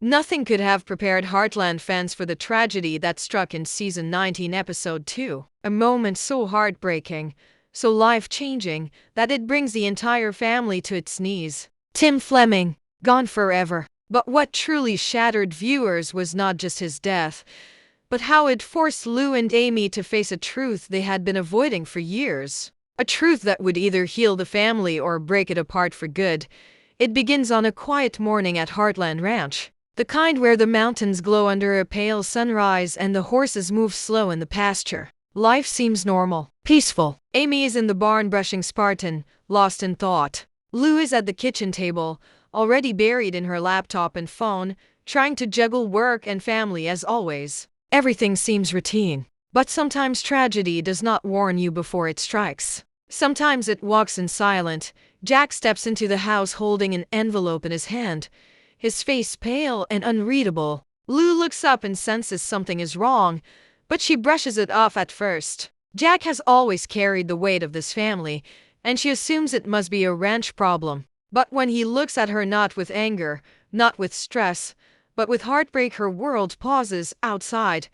Nothing could have prepared Heartland fans for the tragedy that struck in Season 19, Episode 2. A moment so heartbreaking, so life-changing, that it brings the entire family to its knees. Tim Fleming, gone forever. But what truly shattered viewers was not just his death, but how it forced Lou and Amy to face a truth they had been avoiding for years. A truth that would either heal the family or break it apart for good. It begins on a quiet morning at Heartland Ranch. The kind where the mountains glow under a pale sunrise and the horses move slow in the pasture. Life seems normal, peaceful. Amy is in the barn brushing Spartan, lost in thought. Lou is at the kitchen table, already buried in her laptop and phone, trying to juggle work and family as always. Everything seems routine. But sometimes tragedy does not warn you before it strikes. Sometimes it walks in silence. Jack steps into the house holding an envelope in his hand, his face pale and unreadable. Lou looks up and senses something is wrong, but she brushes it off at first. Jack has always carried the weight of this family, and she assumes it must be a ranch problem. But when he looks at her not with anger, not with stress, but with heartbreak, her world pauses. Outside,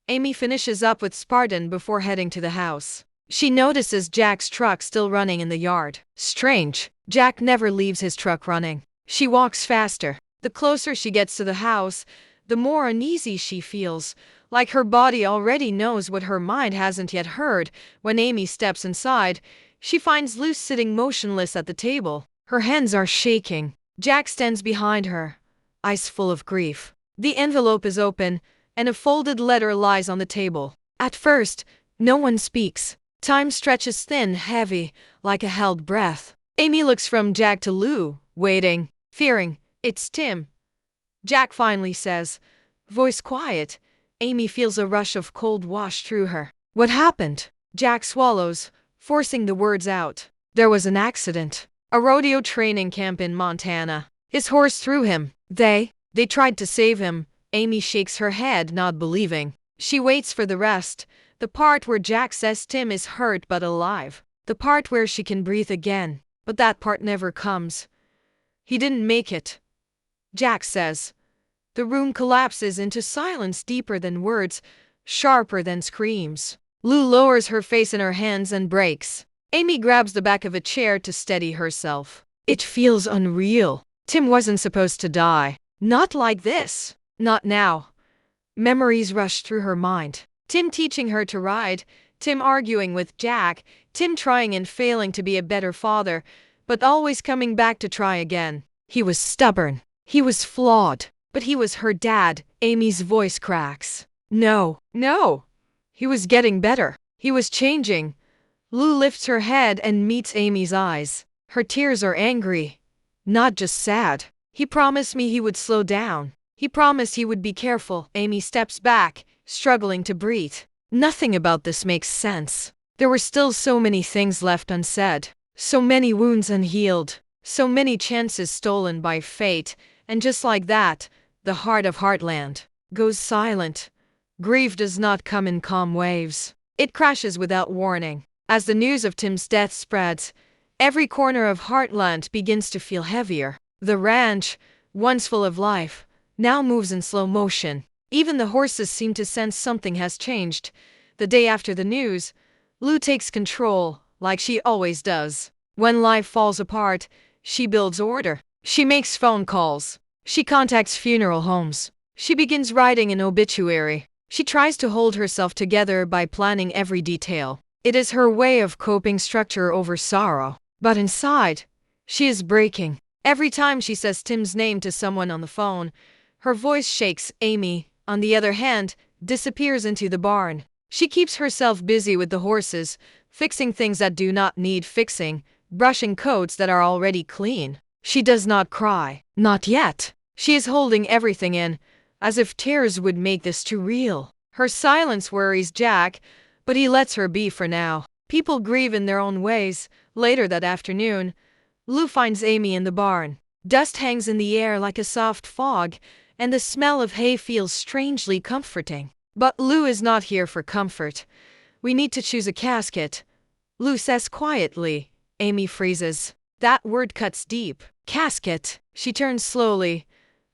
Amy finishes up with Spartan before heading to the house. She notices Jack's truck still running in the yard. Strange, Jack never leaves his truck running. She walks faster. The closer she gets to the house, the more uneasy she feels, like her body already knows what her mind hasn't yet heard. When Amy steps inside, she finds Lou sitting motionless at the table. Her hands are shaking. Jack stands behind her, eyes full of grief. The envelope is open, and a folded letter lies on the table. At first, no one speaks. Time stretches thin, heavy, like a held breath. Amy looks from Jack to Lou, waiting, fearing. "It's Tim," Jack finally says, voice quiet. Amy feels a rush of cold wash through her. "What happened?" Jack swallows, forcing the words out. "There was an accident. A rodeo training camp in Montana. His horse threw him. They tried to save him." Amy shakes her head, not believing. She waits for the rest, the part where Jack says Tim is hurt but alive, the part where she can breathe again. But that part never comes. "He didn't make it," Jack says. The room collapses into silence deeper than words, sharper than screams. Lou lowers her face in her hands and breaks. Amy grabs the back of a chair to steady herself. It feels unreal. Tim wasn't supposed to die. Not like this. Not now. Memories rush through her mind. Tim teaching her to ride, Tim arguing with Jack, Tim trying and failing to be a better father, but always coming back to try again. He was stubborn. He was flawed. But he was her dad. Amy's voice cracks. No. He was getting better. He was changing. Lou lifts her head and meets Amy's eyes. Her tears are angry, not just sad. "He promised me he would slow down. He promised he would be careful." Amy steps back, struggling to breathe. Nothing about this makes sense. There were still so many things left unsaid, so many wounds unhealed, so many chances stolen by fate, and just like that, the heart of Heartland goes silent. Grief does not come in calm waves. It crashes without warning. As the news of Tim's death spreads, every corner of Heartland begins to feel heavier. The ranch, once full of life, now moves in slow motion. Even the horses seem to sense something has changed. The day after the news, Lou takes control, like she always does. When life falls apart, she builds order. She makes phone calls. She contacts funeral homes. She begins writing an obituary. She tries to hold herself together by planning every detail. It is her way of coping, structure over sorrow. But inside, she is breaking. Every time she says Tim's name to someone on the phone, her voice shakes. Amy, on the other hand, disappears into the barn. She keeps herself busy with the horses, fixing things that do not need fixing, brushing coats that are already clean. She does not cry. Not yet. She is holding everything in, as if tears would make this too real. Her silence worries Jack, but he lets her be for now. People grieve in their own ways. Later that afternoon, Lou finds Amy in the barn. Dust hangs in the air like a soft fog, and the smell of hay feels strangely comforting. But Lou is not here for comfort. "We need to choose a casket," Lou says quietly. Amy freezes. That word cuts deep. Casket. She turns slowly.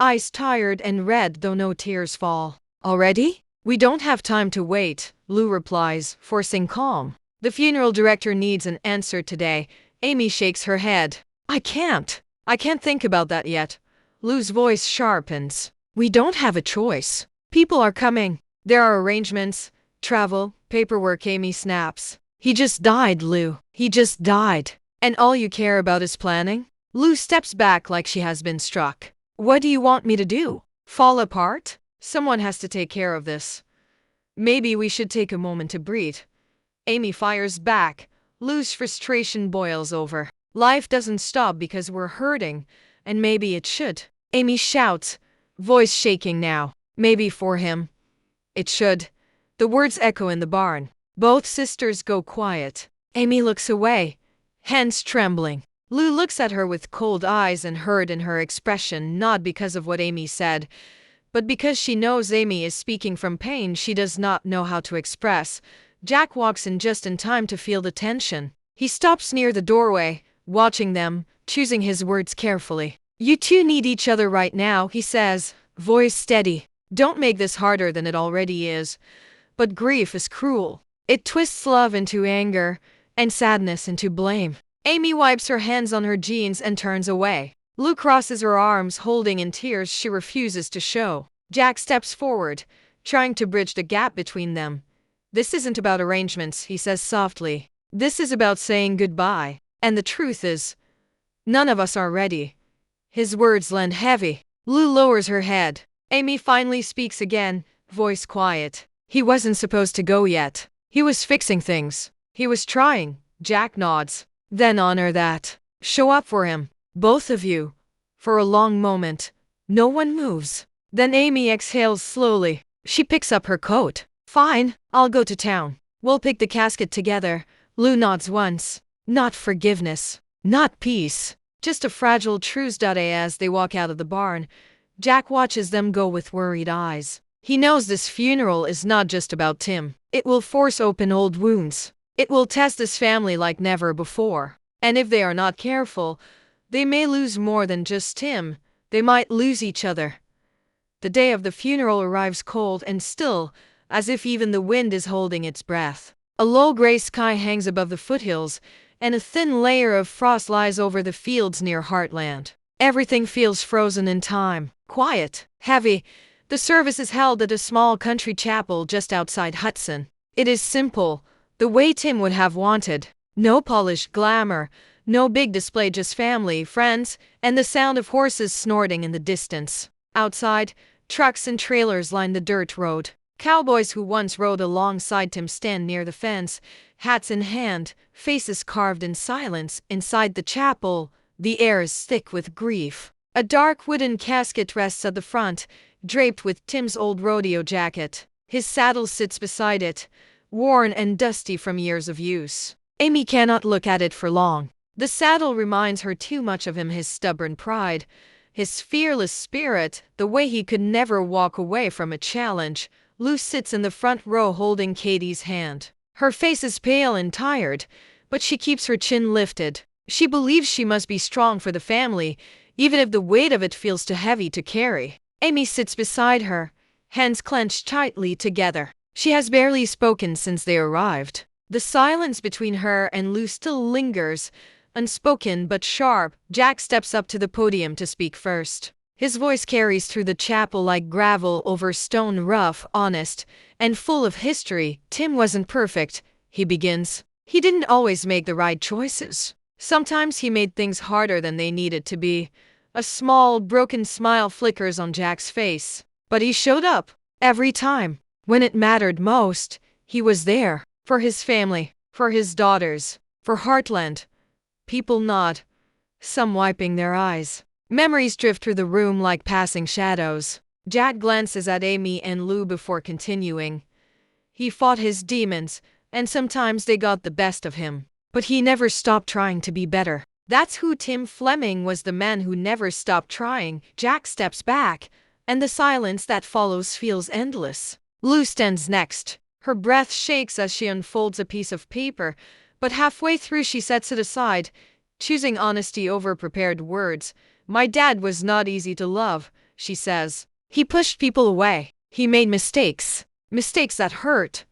eyes tired and red though no tears fall. Already? We don't have time to wait, Lou replies, forcing calm. The funeral director needs an answer today. Amy shakes her head. I can't think about that yet. Lou's voice sharpens. We don't have a choice. People are coming. There are arrangements, travel, paperwork. Amy snaps. He just died, Lou. He just died. And all you care about is planning? Lou steps back like she has been struck. What do you want me to do? Fall apart? Someone has to take care of this. Maybe we should take a moment to breathe. Amy fires back. Lou's frustration boils over. Life doesn't stop because we're hurting, and maybe it should. Amy shouts, voice shaking now. Maybe for him. It should. The words echo in the barn. Both sisters go quiet. Amy looks away, hands trembling. Lou looks at her with cold eyes and hurt in her expression, not because of what Amy said, but because she knows Amy is speaking from pain she does not know how to express. Jack walks in just in time to feel the tension. He stops near the doorway, watching them, choosing his words carefully. You two need each other right now, he says, voice steady. Don't make this harder than it already is. But grief is cruel. It twists love into anger, and sadness into blame. Amy wipes her hands on her jeans and turns away. Lou crosses her arms, holding in tears she refuses to show. Jack steps forward, trying to bridge the gap between them. This isn't about arrangements, he says softly. This is about saying goodbye. And the truth is, none of us are ready. His words land heavy. Lou lowers her head. Amy finally speaks again, voice quiet. He wasn't supposed to go yet. He was fixing things. He was trying. Jack nods. Then honor that. Show up for him. Both of you. For a long moment. No one moves. Then Amy exhales slowly. She picks up her coat. Fine, I'll go to town. We'll pick the casket together. Lou nods once. Not forgiveness. Not peace. Just a fragile truce. As they walk out of the barn, Jack watches them go with worried eyes. He knows this funeral is not just about Tim. It will force open old wounds. It will test this family like never before. And if they are not careful, they may lose more than just Tim. They might lose each other. The day of the funeral arrives cold and still, as if even the wind is holding its breath. A low gray sky hangs above the foothills, and a thin layer of frost lies over the fields near Heartland. Everything feels frozen in time, quiet, heavy. The service is held at a small country chapel just outside Hudson. It is simple, the way Tim would have wanted. No polished glamour, no big display, just family, friends, and the sound of horses snorting in the distance. Outside, trucks and trailers line the dirt road. Cowboys who once rode alongside Tim stand near the fence, hats in hand, faces carved in silence. Inside the chapel, the air is thick with grief. A dark wooden casket rests at the front, draped with Tim's old rodeo jacket. His saddle sits beside it, worn and dusty from years of use. Amy cannot look at it for long. The saddle reminds her too much of him, his stubborn pride, his fearless spirit, the way he could never walk away from a challenge. Lou sits in the front row holding Katie's hand. Her face is pale and tired, but she keeps her chin lifted. She believes she must be strong for the family, even if the weight of it feels too heavy to carry. Amy sits beside her, hands clenched tightly together. She has barely spoken since they arrived. The silence between her and Lou still lingers, unspoken but sharp. Jack steps up to the podium to speak first. His voice carries through the chapel like gravel over stone, rough, honest, and full of history. Tim wasn't perfect, he begins. He didn't always make the right choices. Sometimes he made things harder than they needed to be. A small, broken smile flickers on Jack's face. But he showed up. Every time. When it mattered most, he was there. For his family. For his daughters. For Heartland. People nod. Some wiping their eyes. Memories drift through the room like passing shadows. Jack glances at Amy and Lou before continuing. He fought his demons, and sometimes they got the best of him. But he never stopped trying to be better. That's who Tim Fleming was, the man who never stopped trying. Jack steps back, and the silence that follows feels endless. Lou stands next. Her breath shakes as she unfolds a piece of paper, but halfway through she sets it aside, choosing honesty over prepared words. My dad was not easy to love, she says. He pushed people away. He made mistakes. Mistakes that hurt.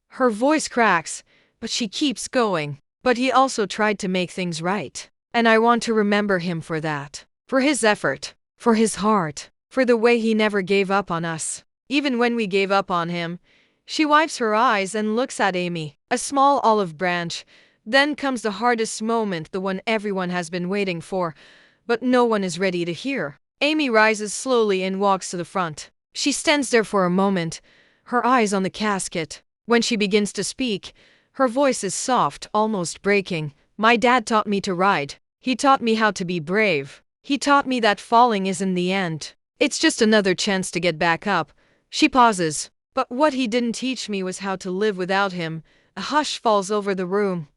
Her voice cracks, but she keeps going. But he also tried to make things right. And I want to remember him for that. For his effort. For his heart. For the way he never gave up on us. Even when we gave up on him. She wipes her eyes and looks at Amy. A small olive branch. Then comes the hardest moment, the one everyone has been waiting for. But no one is ready to hear. Amy rises slowly and walks to the front. She stands there for a moment, her eyes on the casket. When she begins to speak, her voice is soft, almost breaking. My dad taught me to ride. He taught me how to be brave. He taught me that falling isn't the end. It's just another chance to get back up. She pauses. But what he didn't teach me was how to live without him. A hush falls over the room.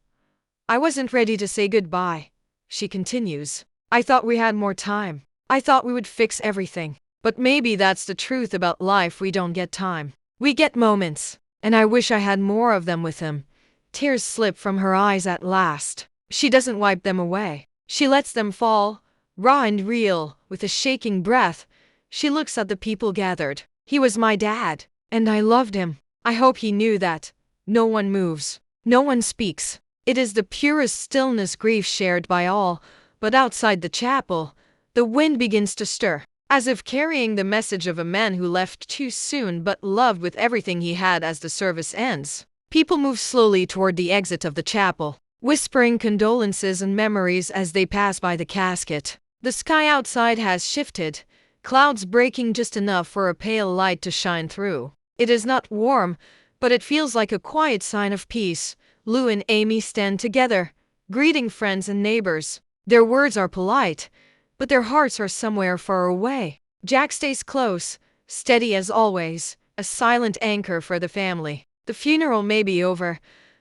I wasn't ready to say goodbye, she continues. I thought we had more time. I thought we would fix everything. But maybe that's the truth about life, we don't get time. We get moments. And I wish I had more of them with him. Tears slip from her eyes at last. She doesn't wipe them away. She lets them fall, raw and real, with a shaking breath. She looks at the people gathered. He was my dad, and I loved him. I hope he knew that. No one moves. No one speaks. It is the purest stillness, grief shared by all. But outside the chapel, the wind begins to stir, as if carrying the message of a man who left too soon but loved with everything he had. As the service ends, people move slowly toward the exit of the chapel, whispering condolences and memories as they pass by the casket. The sky outside has shifted, clouds breaking just enough for a pale light to shine through. It is not warm, but it feels like a quiet sign of peace. Lou and Amy stand together, greeting friends and neighbors. Their words are polite, but their hearts are somewhere far away. Jack stays close, steady as always, a silent anchor for the family. The funeral may be over,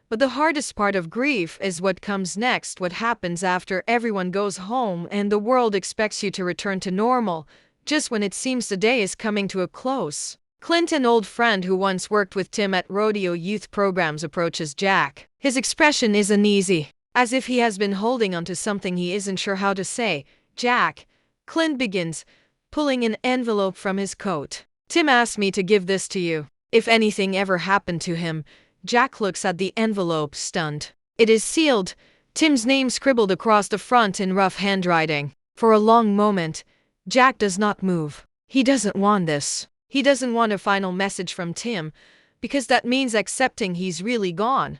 but the hardest part of grief is what comes next, what happens after everyone goes home and the world expects you to return to normal, just when it seems the day is coming to a close. Clint, an old friend who once worked with Tim at rodeo youth programs, approaches Jack. His expression is uneasy, as if he has been holding onto something he isn't sure how to say. Jack, Clint begins, pulling an envelope from his coat. Tim asked me to give this to you. If anything ever happened to him. Jack looks at the envelope, stunned. It is sealed, Tim's name scribbled across the front in rough handwriting. For a long moment, Jack does not move. He doesn't want this. He doesn't want a final message from Tim, because that means accepting he's really gone.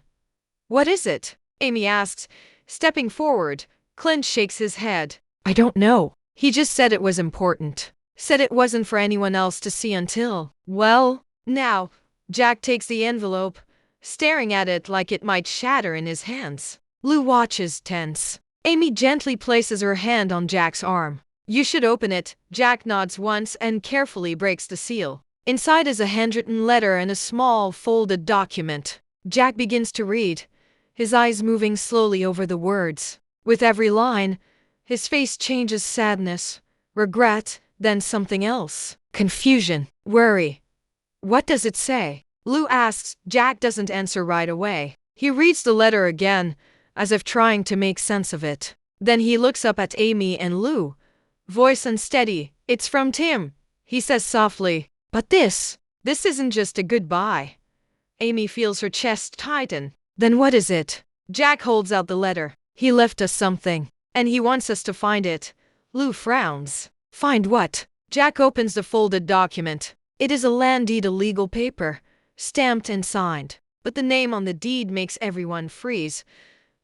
What is it? Amy asks, stepping forward. Clint shakes his head. I don't know. He just said it was important. Said it wasn't for anyone else to see until, well, now. Jack takes the envelope, staring at it like it might shatter in his hands. Lou watches, tense. Amy gently places her hand on Jack's arm. You should open it. Jack nods once and carefully breaks the seal. Inside is a handwritten letter and a small, folded document. Jack begins to read, his eyes moving slowly over the words. With every line, his face changes: sadness, regret, then something else. Confusion, worry. What does it say? Lou asks. Jack doesn't answer right away. He reads the letter again, as if trying to make sense of it. Then he looks up at Amy and Lou, voice unsteady. It's from Tim, he says softly. But this isn't just a goodbye. Amy feels her chest tighten. Then what is it? Jack holds out the letter. He left us something, and he wants us to find it. Lou frowns. Find what? Jack opens the folded document. It is a land deed, a legal paper, stamped and signed. But the name on the deed makes everyone freeze.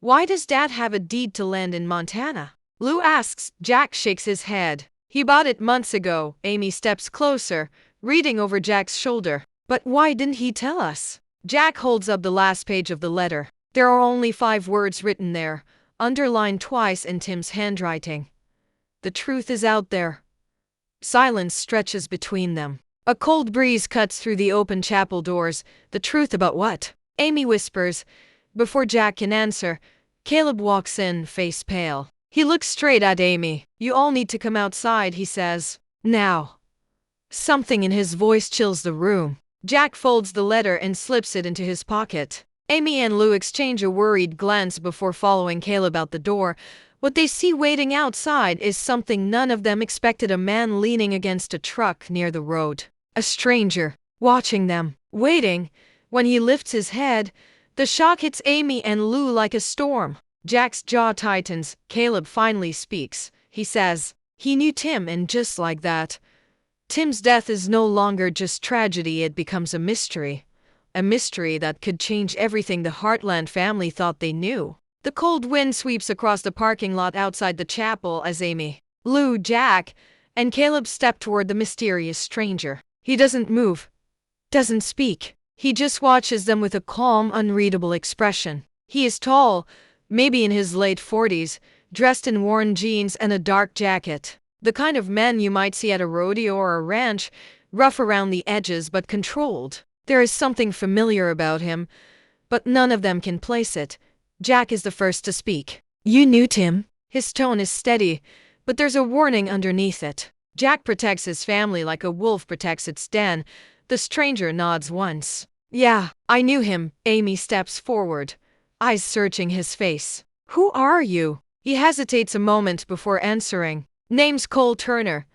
Why does Dad have a deed to land in Montana? Lou asks. Jack shakes his head. He bought it months ago. Amy steps closer, reading over Jack's shoulder. But why didn't he tell us? Jack holds up the last page of the letter. There are only 5 words written there, underlined twice in Tim's handwriting. The truth is out there. Silence stretches between them. A cold breeze cuts through the open chapel doors. The truth about what? Amy whispers. Before Jack can answer, Caleb walks in, face pale. He looks straight at Amy. You all need to come outside, he says. Now. Something in his voice chills the room. Jack folds the letter and slips it into his pocket. Amy and Lou exchange a worried glance before following Caleb out the door. What they see waiting outside is something none of them expected: a man leaning against a truck near the road. A stranger, watching them, waiting. When he lifts his head, the shock hits Amy and Lou like a storm. Jack's jaw tightens. Caleb finally speaks. He says, he knew Tim, and just like that, Tim's death is no longer just tragedy, it becomes a mystery. A mystery that could change everything the Heartland family thought they knew. The cold wind sweeps across the parking lot outside the chapel as Amy, Lou, Jack, and Caleb step toward the mysterious stranger. He doesn't move, doesn't speak. He just watches them with a calm, unreadable expression. He is tall, maybe in his late 40s, dressed in worn jeans and a dark jacket. The kind of man you might see at a rodeo or a ranch, rough around the edges but controlled. There is something familiar about him, but none of them can place it. Jack is the first to speak. You knew Tim? His tone is steady, but there's a warning underneath it. Jack protects his family like a wolf protects its den. The stranger nods once. Yeah, I knew him. Amy steps forward, eyes searching his face. Who are you? He hesitates a moment before answering. Name's Cole Turner.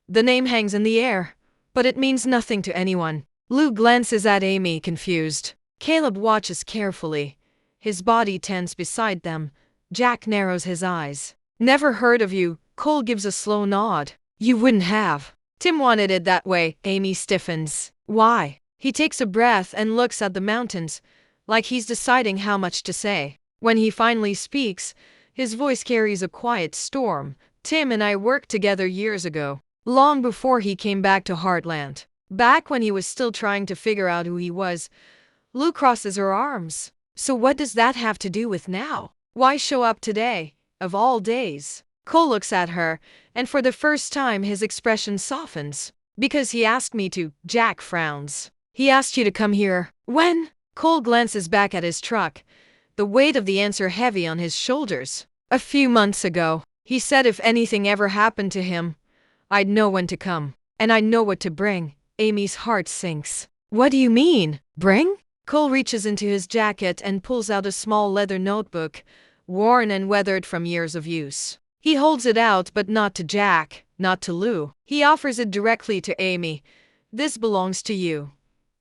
The name hangs in the air, but it means nothing to anyone. Lou glances at Amy, confused. Caleb watches carefully, his body tense beside them. Jack narrows his eyes. Never heard of you. Cole gives a slow nod. You wouldn't have. Tim wanted it that way. Amy stiffens. Why? He takes a breath and looks at the mountains, like he's deciding how much to say. When he finally speaks, his voice carries a quiet storm. Tim and I worked together years ago, long before he came back to Heartland. Back when he was still trying to figure out who he was. Lou crosses her arms. So what does that have to do with now? Why show up today, of all days? Cole looks at her, and for the first time his expression softens. Because he asked me to. Jack frowns. He asked you to come here. When? Cole glances back at his truck, the weight of the answer heavy on his shoulders. A few months ago. He said if anything ever happened to him, I'd know when to come, and I'd know what to bring. Amy's heart sinks. What do you mean, bring? Cole reaches into his jacket and pulls out a small leather notebook, worn and weathered from years of use. He holds it out, but not to Jack, not to Lou. He offers it directly to Amy. This belongs to you,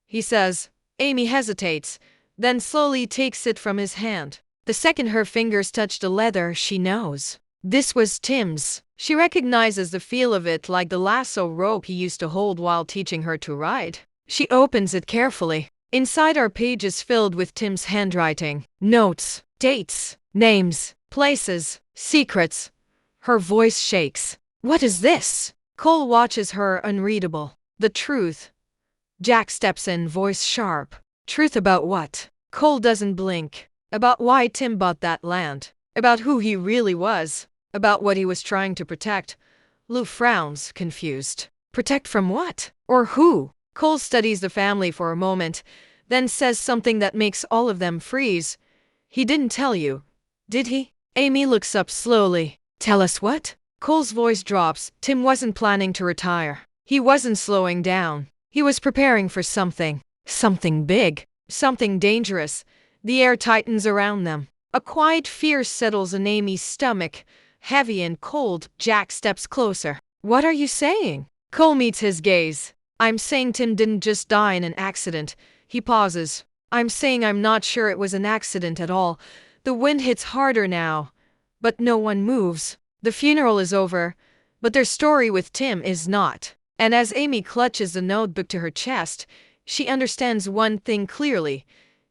he says. Amy hesitates, then slowly takes it from his hand. The second her fingers touch the leather, she knows. This was Tim's. She recognizes the feel of it, like the lasso rope he used to hold while teaching her to ride. She opens it carefully. Inside are pages filled with Tim's handwriting. Notes, dates, names, places, secrets. Her voice shakes. What is this? Cole watches her, unreadable. The truth. Jack steps in, voice sharp. Truth about what? Cole doesn't blink. About why Tim bought that land. About who he really was. About what he was trying to protect. Lou frowns, confused. Protect from what? Or who? Cole studies the family for a moment, then says something that makes all of them freeze. He didn't tell you, did he? Amy looks up slowly. Tell us what? Cole's voice drops. Tim wasn't planning to retire. He wasn't slowing down. He was preparing for something. Something big. Something dangerous. The air tightens around them. A quiet fear settles in Amy's stomach. Heavy and cold. Jack steps closer. What are you saying? Cole meets his gaze. I'm saying Tim didn't just die in an accident. He pauses. I'm saying I'm not sure it was an accident at all. The wind hits harder now. But no one moves. The funeral is over, but their story with Tim is not. And as Amy clutches the notebook to her chest, she understands one thing clearly.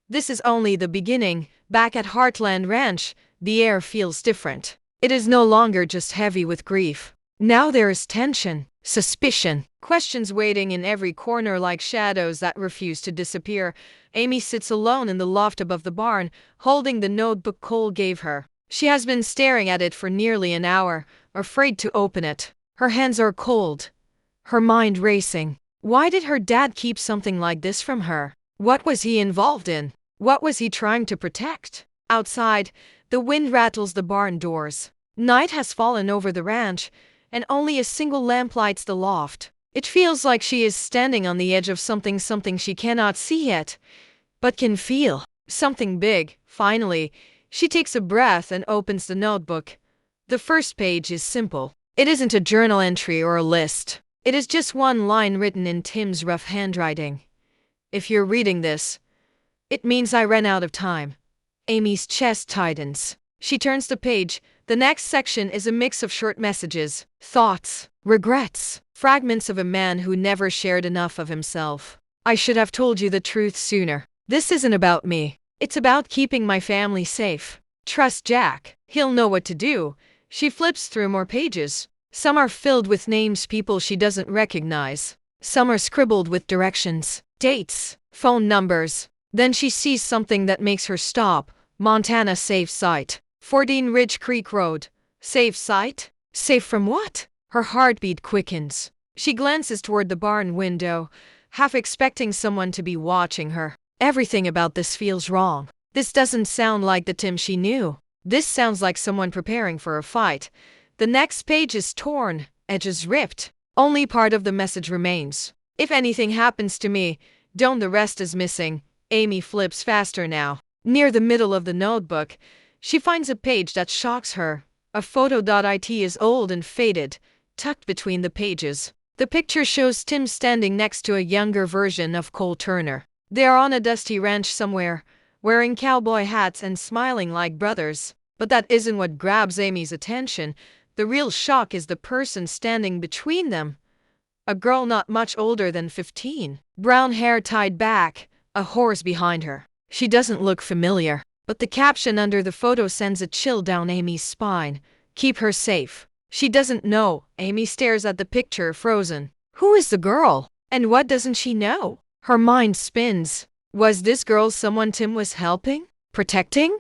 This is only the beginning. Back at Heartland Ranch, the air feels different. It is no longer just heavy with grief. Now there is tension, suspicion, questions waiting in every corner like shadows that refuse to disappear. Amy sits alone in the loft above the barn, holding the notebook Cole gave her. She has been staring at it for nearly an hour, afraid to open it. Her hands are cold, her mind racing. Why did her dad keep something like this from her? What was he involved in? What was he trying to protect? Outside, the wind rattles the barn doors. Night has fallen over the ranch, and only a single lamp lights the loft. It feels like she is standing on the edge of something she cannot see yet, but can feel. Something big. Finally, she takes a breath and opens the notebook. The first page is simple. It isn't a journal entry or a list. It is just one line written in Tim's rough handwriting. If you're reading this, it means I ran out of time. Amy's chest tightens. She turns the page. The next section is a mix of short messages, thoughts, regrets, fragments of a man who never shared enough of himself. I should have told you the truth sooner. This isn't about me. It's about keeping my family safe. Trust Jack. He'll know what to do. She flips through more pages. Some are filled with names people she doesn't recognize. Some are scribbled with directions, dates, phone numbers. Then she sees something that makes her stop. Montana safe site. 14 Ridge Creek Road. Safe site? Safe from what? Her heartbeat quickens. She glances toward the barn window, half expecting someone to be watching her. Everything about this feels wrong. This doesn't sound like the Tim she knew. This sounds like someone preparing for a fight. The next page is torn, edges ripped. Only part of the message remains. If anything happens to me, don't. The rest is missing. Amy flips faster now. Near the middle of the notebook, she finds a page that shocks her. A photo. It is old and faded, tucked between the pages. The picture shows Tim standing next to a younger version of Cole Turner. They are on a dusty ranch somewhere, wearing cowboy hats and smiling like brothers. But that isn't what grabs Amy's attention. The real shock is the person standing between them. A girl not much older than 15. Brown hair tied back, a horse behind her. She doesn't look familiar, but the caption under the photo sends a chill down Amy's spine. Keep her safe. She doesn't know. Amy stares at the picture, frozen. Who is the girl? And what doesn't she know? Her mind spins. Was this girl someone Tim was helping? Protecting?